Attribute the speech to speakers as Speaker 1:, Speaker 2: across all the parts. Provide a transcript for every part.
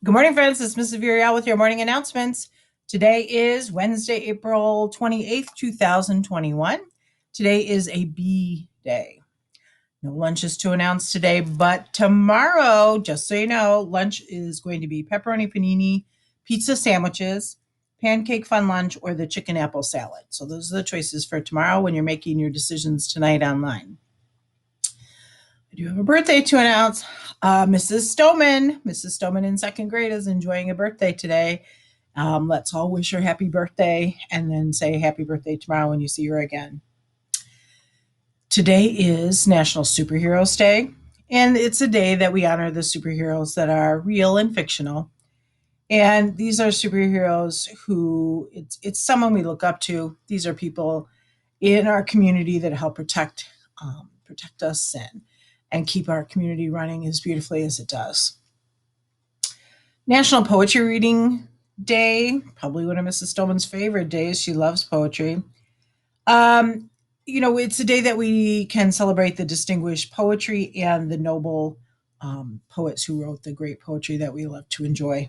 Speaker 1: Good morning, friends. It's Mrs. Virial with your morning announcements. Today is Wednesday, April 28th, 2021. Today is a B day. No lunches to announce today, but tomorrow, just so you know, lunch is going to be pepperoni panini, pizza sandwiches, pancake fun lunch, or the chicken apple salad. So those are the choices for tomorrow when you're making your decisions tonight online. I do have a birthday to announce. Mrs. Stoneman. Mrs. Stoneman in second grade is enjoying a birthday today. Let's all wish her happy birthday and then say happy birthday tomorrow when you see her again. Today is National Superheroes Day, and it's a day that we honor the superheroes that are real and fictional. And these are superheroes who it's someone we look up to. These are people in our community that help protect us and keep our community running as beautifully as it does. National Poetry Reading Day, probably one of Mrs. Stillman's favorite days. She loves poetry. Um, it's a day that we can celebrate the distinguished poetry and the noble poets who wrote the great poetry that we love to enjoy.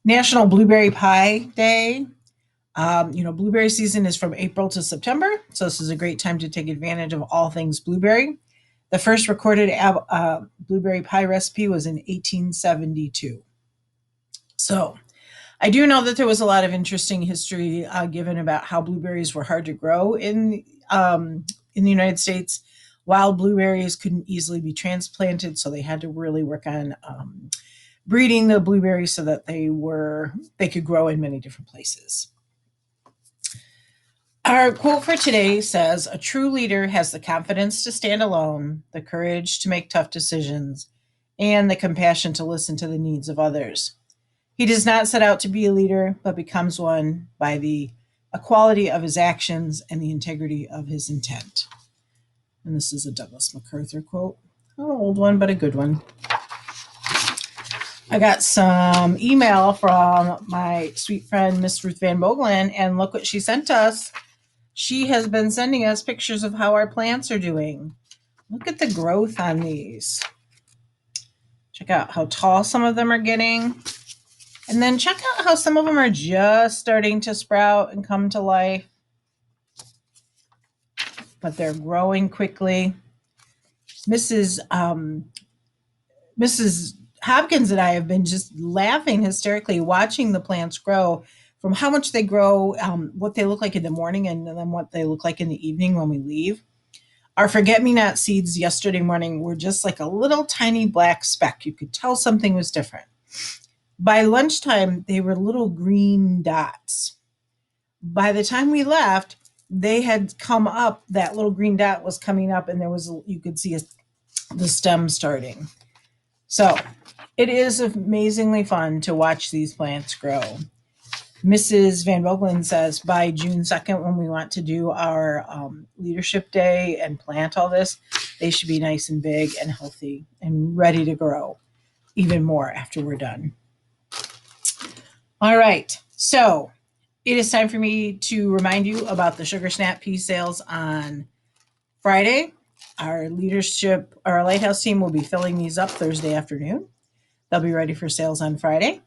Speaker 1: National Blueberry Pie Day. Blueberry season is from April to September, so this is a great time to take advantage of all things blueberry. The first recorded blueberry pie recipe was in 1872. So I do know that there was a lot of interesting history given about how blueberries were hard to grow in the United States. Wild blueberries couldn't easily be transplanted, so they had to really work on breeding the blueberries so that they could grow in many different places. Our quote for today says, "A true leader has the confidence to stand alone, the courage to make tough decisions, and the compassion to listen to the needs of others. He does not set out to be a leader, but becomes one by the equality of his actions and the integrity of his intent." And this is a Douglas MacArthur quote. Not an old one, but a good one. I got some email from my sweet friend, Miss Ruth Van Bogelen, and look what she sent us. She has been sending us pictures of how our plants are doing. Look at the growth on these. Check out how tall some of them are getting. And then check out how some of them are just starting to sprout and come to life. But they're growing quickly. Mrs. Hopkins and I have been just laughing hysterically watching the plants grow, from how much they grow, what they look like in the morning, and then what they look like in the evening when we leave. Our forget-me-not seeds yesterday morning were just like a little tiny black speck. You could tell something was different. By lunchtime, they were little green dots. By the time we left, they had come up. That little green dot was coming up, and you could see the stem starting. So it is amazingly fun to watch these plants grow. Mrs. Van Vogelen says by June 2nd, when we want to do our leadership day and plant all this, they should be nice and big and healthy and ready to grow even more after we're done. All right. So it is time for me to remind you about the Sugar Snap Pea sales on Friday. Our Lighthouse team will be filling these up Thursday afternoon. They'll be ready for sales on Friday.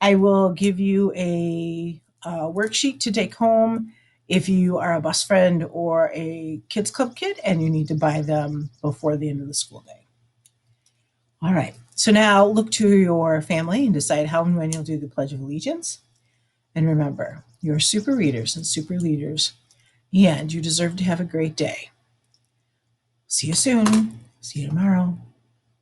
Speaker 1: I will give you a worksheet to take home if you are a bus friend or a kids club kid and you need to buy them before the end of the school day. All right. So now look to your family and decide how and when you'll do the Pledge of Allegiance. And remember, you're super readers and super leaders, and you deserve to have a great day. See you soon. See you tomorrow.